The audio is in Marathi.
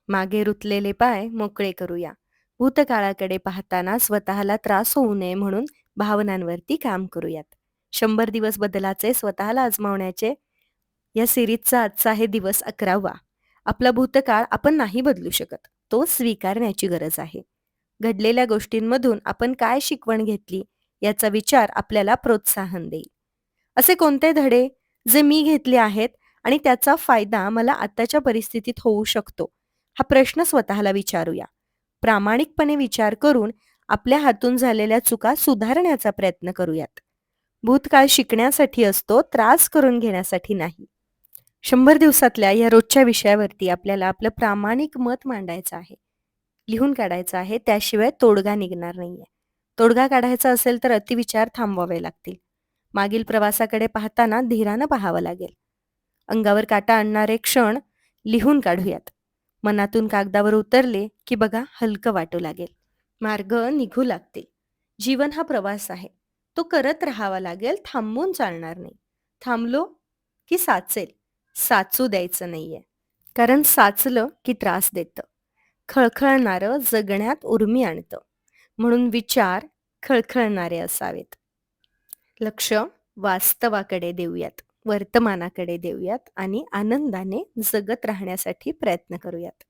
मागे रुतलेले पाय मोकळे करूया. भूतकाळाकडे पाहताना स्वतःला त्रास होऊ नये म्हणून भावनांवरती काम करूयात. 100 दिवस बदलाचे स्वतःला आजमावण्याचे या सिरीजचा आजचा आहे दिवस 11वा. आपला भूतकाळ आपण नाही बदलू शकत. तो स्वीकारण्याची गरज आहे. घडलेल्या गोष्टींमधून आपण काय शिकवण घेतली याचा विचार आपल्याला प्रोत्साहन देईल. असे कोणते धडे जे मी घेतले आहेत आणि त्याचा फायदा मला आत्ताच्या परिस्थितीत होऊ शकतो, हा प्रश्न स्वतःला विचारूया. प्रामाणिकपणे विचार करून आपल्या हातून झालेल्या चुका सुधारण्याचा प्रयत्न करूयात. भूतकाळ शिकण्यासाठी असतो, त्रास करून घेण्यासाठी नाही. 100 दिवसातल्या या रोजच्या विषयावरती आपल्याला आपलं प्रामाणिक मत मांडायचं आहे. लिहून काढायचं आहे, त्याशिवाय तोडगा निघणार नाहीये. तोडगा काढायचा असेल तर अतिविचार थांबवावे लागतील. मागील प्रवासाकडे पाहताना धीरानं पाहावं लागेल. अंगावर काटा आणणारे क्षण लिहून काढूयात. मनातून कागदावर उतरले की बघा हलकं वाटू लागेल. मार्ग निघू लागतील. जीवन हा प्रवास आहे. तो करत राहावा लागेल, थांबून चालणार नाही. थांबलो की साचेल. साचू द्यायचं नाहीये. कारण साचलं की त्रास देतं. खळखळणारं जगण्यात उर्मी आणतं. म्हणून विचार खळखळणारे असावेत. लक्ष वास्तवाकडे देऊयात, वर्तमानाकडे देऊयात आणि आनंदाने जगत राहण्यासाठी प्रयत्न करूयात.